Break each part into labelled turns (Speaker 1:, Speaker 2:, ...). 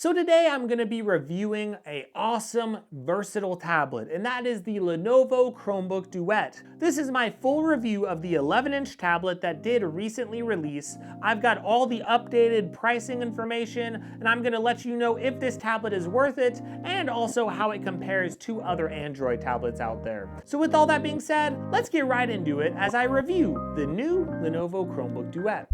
Speaker 1: So today I'm going to be reviewing an awesome, versatile tablet, and that is the Lenovo Chromebook Duet. This is my full review of the 11-inch tablet that did recently release. I've got all the updated pricing information, and I'm going to let you know if this tablet is worth it, and also how it compares to other Android tablets out there. So with all that being said, let's get right into it as I review the new Lenovo Chromebook Duet.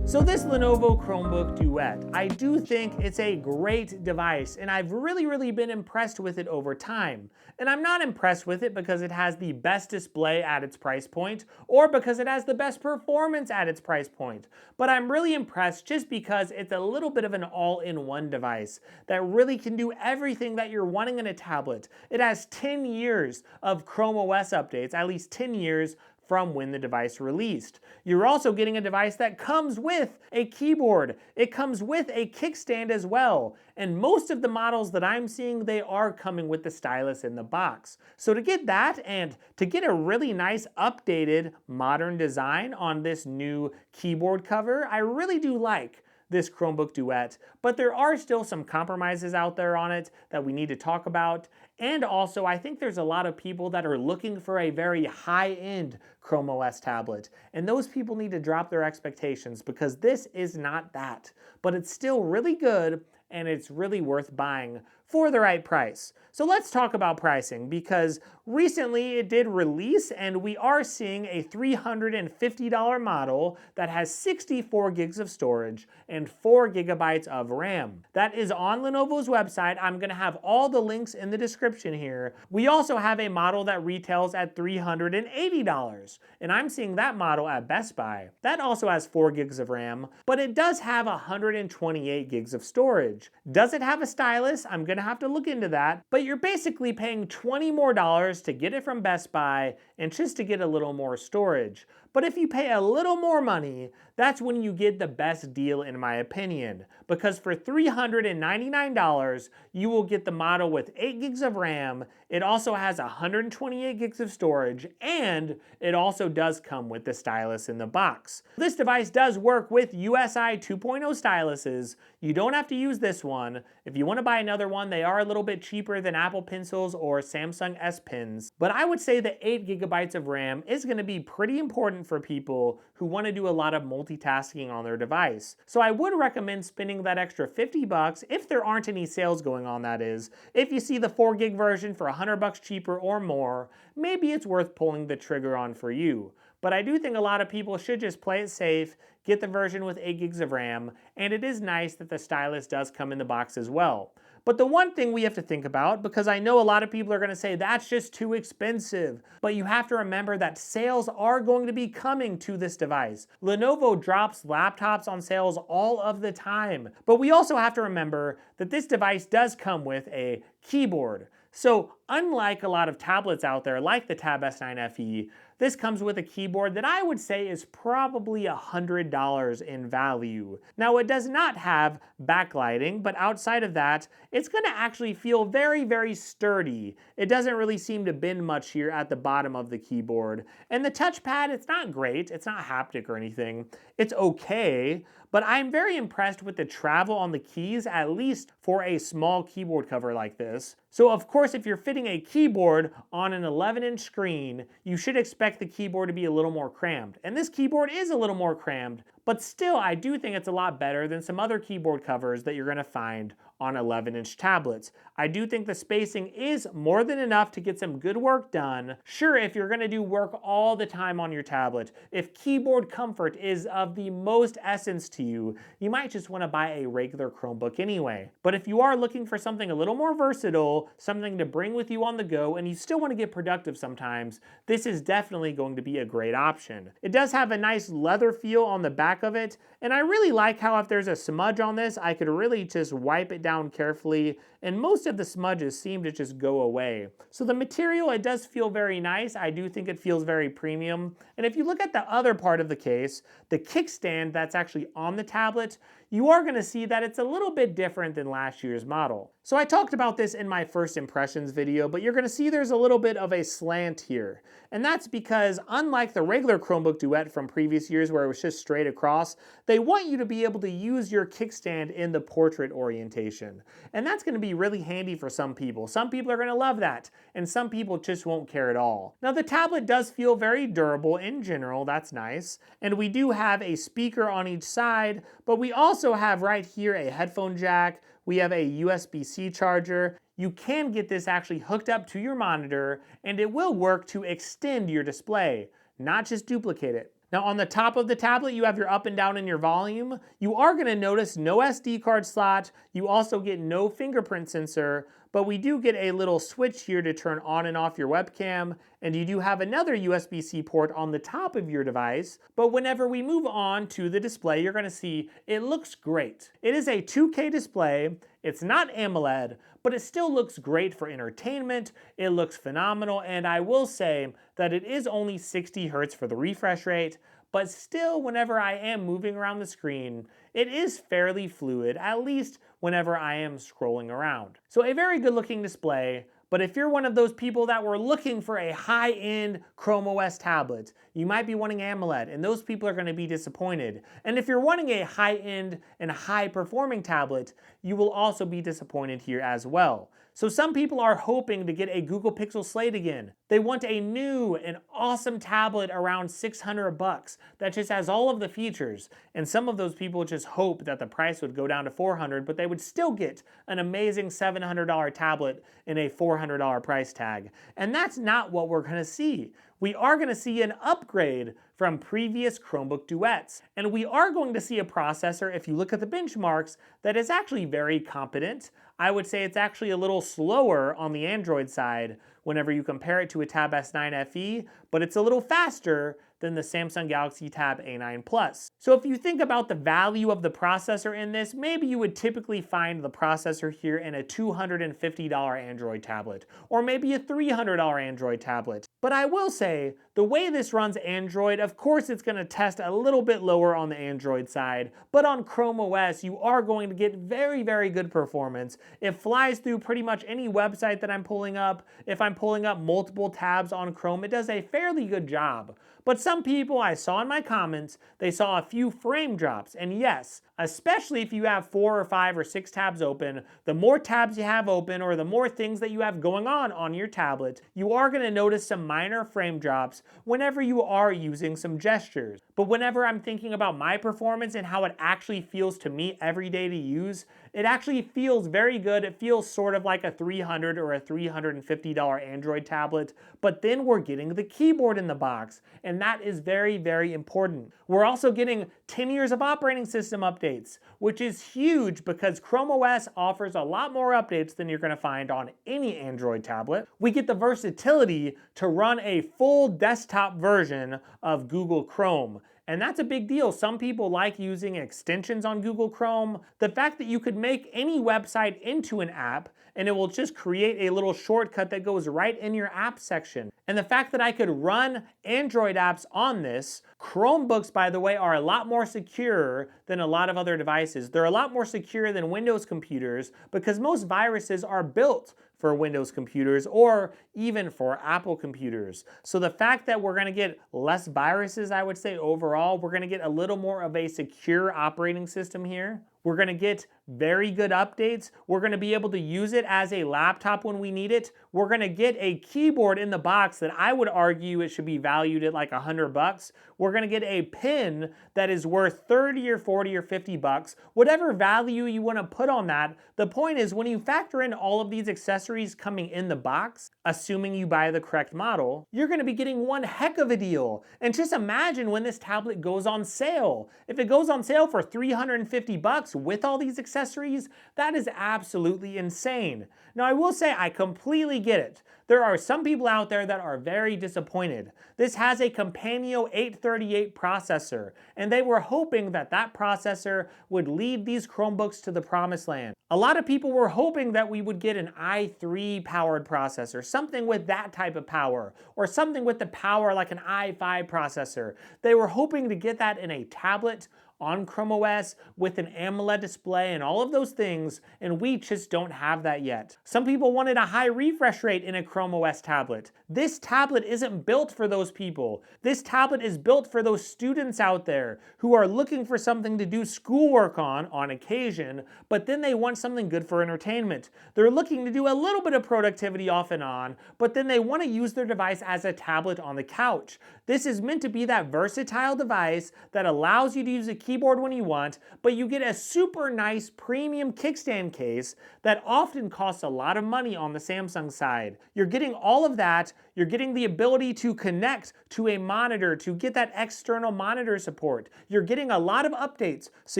Speaker 1: So this Lenovo Chromebook Duet, I do think it's a great device, and I've really been impressed with it over time. And I'm not impressed with it because it has the best display at its price point, or because it has the best performance at its price point. But I'm really impressed just because it's a little bit of an all-in-one device that really can do everything that you're wanting in a tablet. It has 10 years of Chrome OS updates, at least 10 years from when the device released. You're also getting a device that comes with a keyboard. It comes with a kickstand as well. And most of the models that I'm seeing, they are coming with the stylus in the box. So to get that and to get a really nice updated modern design on this new keyboard cover, I really do like this Chromebook Duet, but there are still some compromises out there on it that we need to talk about. And also, I think there's a lot of people that are looking for a very high-end Chrome OS tablet, and those people need to drop their expectations because this is not that. But it's still really good, and it's really worth buying for the right price. So let's talk about pricing, because recently it did release and we are seeing a $350 model that has 64 gigs of storage and 4 gigabytes of RAM. That is on Lenovo's website. I'm gonna have all the links in the description here. We also have a model that retails at $380, and I'm seeing that model at Best Buy. That also has 4 gigs of RAM, but it does have 128 gigs of storage. Does it have a stylus? I'm gonna have to look into that, but you're basically paying $20 more to get it from Best Buy and just to get a little more storage. But if you pay a little more money, that's when you get the best deal in my opinion, because for $399, you will get the model with 8 gigs of RAM, it also has 128 gigs of storage, and it also does come with the stylus in the box. This device does work with USI 2.0 styluses. You don't have to use this one. If you want to buy another one, they are a little bit cheaper than Apple Pencils or Samsung S Pens. But I would say the 8 gigabytes of RAM is going to be pretty important for people who want to do a lot of multitasking on their device. So I would recommend spending that extra 50 bucks, if there aren't any sales going on, that is. If you see the 4 gig version for 100 bucks cheaper or more, maybe it's worth pulling the trigger on for you. But I do think a lot of people should just play it safe, get the version with 8 gigs of RAM, and it is nice that the stylus does come in the box as well. But the one thing we have to think about, because I know a lot of people are going to say that's just too expensive, but you have to remember that sales are going to be coming to this device. Lenovo drops laptops on sales all of the time, but we also have to remember that this device does come with a keyboard. So unlike a lot of tablets out there like the Tab S9 FE, this comes with a keyboard that I would say is probably $100 in value. Now it does not have backlighting, but outside of that, it's gonna actually feel very sturdy. It doesn't really seem to bend much here at the bottom of the keyboard. And the touchpad, it's not great, it's not haptic or anything. It's okay, but I'm very impressed with the travel on the keys, at least for a small keyboard cover like this. So of course, if you're fitting a keyboard on an 11-inch screen, you should expect the keyboard to be a little more crammed. And this keyboard is a little more crammed, but still I do think it's a lot better than some other keyboard covers that you're gonna find on 11-inch tablets. I do think the spacing is more than enough to get some good work done. Sure, if you're gonna do work all the time on your tablet, if keyboard comfort is of the most essence to you, you might just wanna buy a regular Chromebook anyway. But if you are looking for something a little more versatile, something to bring with you on the go, and you still wanna get productive sometimes, this is definitely going to be a great option. It does have a nice leather feel on the back of it, and I really like how if there's a smudge on this, I could really just wipe it down carefully, and most of the smudges seem to just go away. So the material, it does feel very nice. I do think it feels very premium. And if you look at the other part of the case, the kickstand that's actually on the tablet, you are gonna see that it's a little bit different than last year's model. So I talked about this in my first impressions video, but you're gonna see there's a little bit of a slant here. And that's because unlike the regular Chromebook Duet from previous years where it was just straight across, they want you to be able to use your kickstand in the portrait orientation. And that's going to be really handy for some people. Some people are going to love that, and some people just won't care at all. Now the tablet does feel very durable in general, that's nice. And we do have a speaker on each side, but we also have right here a headphone jack. We have a USB-C charger. You can get this actually hooked up to your monitor, and it will work to extend your display, not just duplicate it. Now on the top of the tablet, you have your up and down and your volume. You are going to notice no SD card slot. You also get no fingerprint sensor, but we do get a little switch here to turn on and off your webcam, and you do have another USB-C port on the top of your device. But whenever we move on to the display, you're going to see it looks great. It is a 2K display. It's not AMOLED, but it still looks great for entertainment. It looks phenomenal, and I will say that it is only 60 Hz for the refresh rate, but still whenever I am moving around the screen, it is fairly fluid, at least whenever I am scrolling around. So a very good looking display. But if you're one of those people that were looking for a high-end Chrome OS tablet, you might be wanting AMOLED, and those people are going to be disappointed. And if you're wanting a high-end and high-performing tablet, you will also be disappointed here as well. So some people are hoping to get a Google Pixel Slate again. They want a new and awesome tablet around $600 that just has all of the features. And some of those people just hope that the price would go down to $400, but they would still get an amazing $700 tablet in a $400 price tag. And that's not what we're gonna see. We are gonna see an upgrade from previous Chromebook Duets. And we are going to see a processor, if you look at the benchmarks, that is actually very competent. I would say it's actually a little slower on the Android side whenever you compare it to a Tab S9 FE, but it's a little faster than the Samsung Galaxy Tab A9 Plus. So if you think about the value of the processor in this, maybe you would typically find the processor here in a $250 Android tablet, or maybe a $300 Android tablet. But I will say, the way this runs Android, of course it's going to test a little bit lower on the Android side, but on Chrome OS you are going to get very, very good performance. It flies through pretty much any website that I'm pulling up. If I'm pulling up multiple tabs on Chrome, it does a fairly good job. But some people I saw in my comments, they saw a few frame drops, and yes, especially if you have 4 or 5 or 6 tabs open, the more tabs you have open or the more things that you have going on your tablet, you are going to notice some minor frame drops whenever you are using some gestures. But whenever I'm thinking about my performance and how it actually feels to me every day to use, it actually feels very good. It feels sort of like a $300 or a $350 Android tablet, but then we're getting the keyboard in the box, and that is very, very important. We're also getting 10 years of operating system updates, which is huge because Chrome OS offers a lot more updates than you're going to find on any Android tablet. We get the versatility to run a full desktop version of Google Chrome. And that's a big deal. Some people like using extensions on Google Chrome. The fact that you could make any website into an app and it will just create a little shortcut that goes right in your app section. And the fact that I could run Android apps on this. Chromebooks, by the way, are a lot more secure than a lot of other devices. They're a lot more secure than Windows computers because most viruses are built for Windows computers or even for Apple computers. So the fact that we're going to get less viruses, I would say overall, we're going to get a little more of a secure operating system here. We're going to get very good updates. We're going to be able to use it as a laptop when we need it. We're going to get a keyboard in the box that I would argue it should be valued at like $100. We're going to get a pen that is worth 30 or 40 or 50 bucks. Whatever value you want to put on that, the point is when you factor in all of these accessories coming in the box, assuming you buy the correct model, you're going to be getting one heck of a deal. And just imagine when this tablet goes on sale. If it goes on sale for 350 bucks with all these accessories, that is absolutely insane. Now I will say I completely get it. There are some people out there that are very disappointed. This has a Companion 838 processor, and they were hoping that that processor would lead these Chromebooks to the promised land. A lot of people were hoping that we would get an i3 powered processor, something with that type of power, or something with the power like an i5 processor. They were hoping to get that in a tablet on Chrome OS with an AMOLED display and all of those things, and we just don't have that yet. Some people wanted a high refresh rate in a Chrome OS tablet. This tablet isn't built for those people. This tablet is built for those students out there who are looking for something to do schoolwork on occasion, but then they want something good for entertainment. They're looking to do a little bit of productivity off and on, but then they want to use their device as a tablet on the couch. This is meant to be that versatile device that allows you to use a keyboard when you want, but you get a super nice premium kickstand case that often costs a lot of money on the Samsung side. You're getting all of that. You're getting the ability to connect to a monitor to get that external monitor support. You're getting a lot of updates, so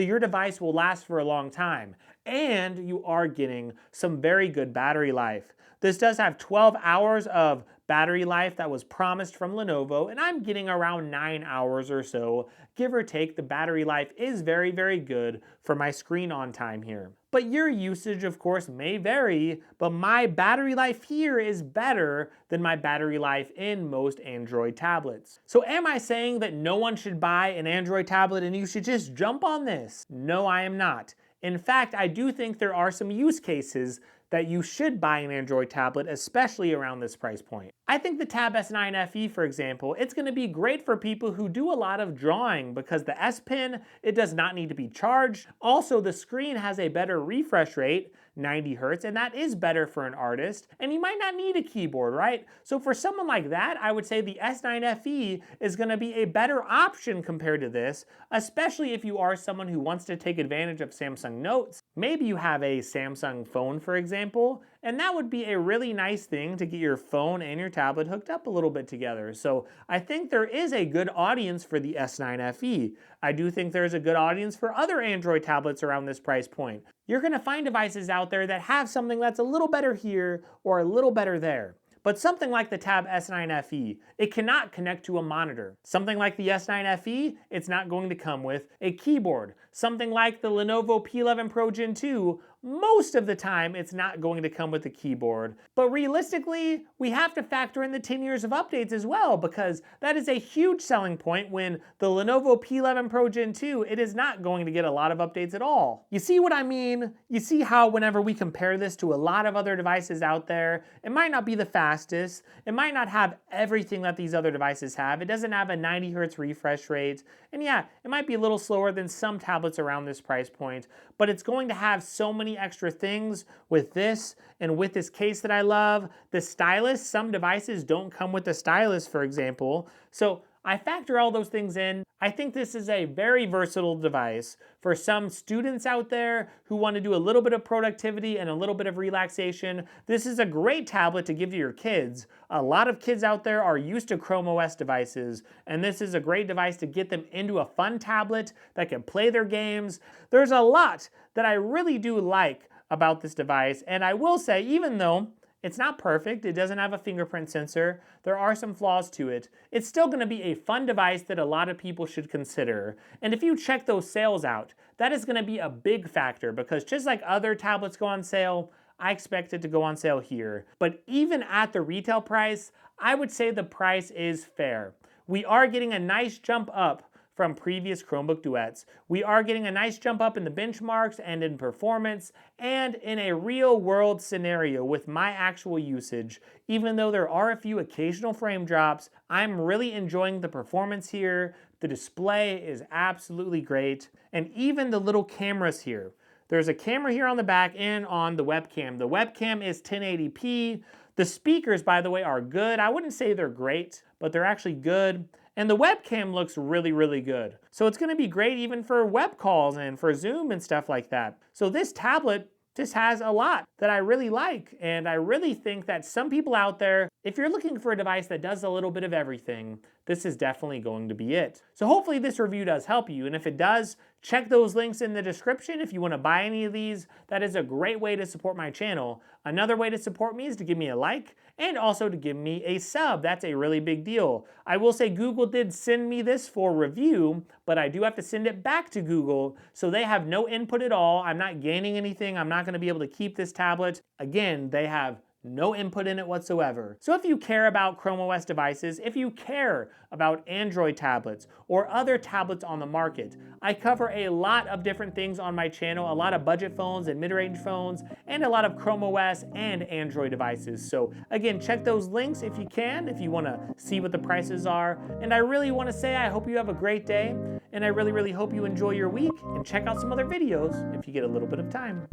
Speaker 1: your device will last for a long time. And you are getting some very good battery life. This does have 12 hours of battery life that was promised from Lenovo, and I'm getting around 9 hours or so, give or take. The battery life is very, very good for my screen on time here. But your usage, of course, may vary, but my battery life here is better than my battery life in most Android tablets. So am I saying that no one should buy an Android tablet and you should just jump on this? No, I am not. In fact, I do think there are some use cases that you should buy an Android tablet, especially around this price point. I think the Tab S9 FE, for example, it's going to be great for people who do a lot of drawing because the S Pen, it does not need to be charged. Also, the screen has a better refresh rate, 90 Hz, and that is better for an artist, and you might not need a keyboard, right? So for someone like that, I would say the S9 FE is going to be a better option compared to this, especially if you are someone who wants to take advantage of Samsung Notes. Maybe you have a Samsung phone, for example, and that would be a really nice thing to get your phone and your tablet hooked up a little bit together. So I think there is a good audience for the S9 FE. I do think there's a good audience for other Android tablets around this price point. You're going to find devices out there that have something that's a little better here or a little better there. But something like the Tab S9 FE, it cannot connect to a monitor. Something like the S9 FE, it's not going to come with a keyboard. Something like the Lenovo P11 Pro Gen 2, most of the time it's not going to come with a keyboard. But realistically, we have to factor in the 10 years of updates as well, because that is a huge selling point when the Lenovo P11 Pro Gen 2, it is not going to get a lot of updates at all. You see what I mean? You see how whenever we compare this to a lot of other devices out there, it might not be the fastest, it might not have everything that these other devices have, it doesn't have a 90 Hz refresh rate, and yeah, it might be a little slower than some tablets around this price point, but it's going to have so many extra things with this and with this case that I love. The Stylus, some devices don't come with the Stylus, for example, so I factor all those things in. I think this is a very versatile device for some students out there who want to do a little bit of productivity and a little bit of relaxation. This is a great tablet to give to your kids. A lot of kids out there are used to Chrome OS devices, and this is a great device to get them into a fun tablet that can play their games. There's a lot that I really do like about this device, and I will say, even though it's not perfect, it doesn't have a fingerprint sensor, there are some flaws to it, it's still going to be a fun device that a lot of people should consider. And if you check those sales out, that is going to be a big factor, because just like other tablets go on sale, I expect it to go on sale here. But even at the retail price, I would say the price is fair. We are getting a nice jump up from previous Chromebook Duets. We are getting a nice jump up in the benchmarks and in performance and in a real world scenario with my actual usage. Even though there are a few occasional frame drops, I'm really enjoying the performance here. The display is absolutely great. And even the little cameras here. There's a camera here on the back and on the webcam. The webcam is 1080p. The speakers, by the way, are good. I wouldn't say they're great, but they're actually good. And the webcam looks really, really good. So it's going to be great even for web calls and for Zoom and stuff like that. So this tablet just has a lot that I really like. And I really think that some people out there If you're looking for a device that does a little bit of everything, this is definitely going to be it. So hopefully this review does help you, and if it does, check those links in the description if you want to buy any of these. That is a great way to support my channel. Another way to support me is to give me a like and also to give me a sub. That's a really big deal. I will say Google did send me this for review, but I do have to send it back to Google, so they have no input at all. I'm not gaining anything. I'm not going to be able to keep this tablet. Again, they have no input in it whatsoever. So if you care about Chrome OS devices, if you care about Android tablets or other tablets on the market, I cover a lot of different things on my channel, a lot of budget phones and mid-range phones, and a lot of Chrome OS and Android devices. So again, check those links if you can, if you want to see what the prices are. And I really want to say I hope you have a great day, and I really, really hope you enjoy your week, and check out some other videos if you get a little bit of time.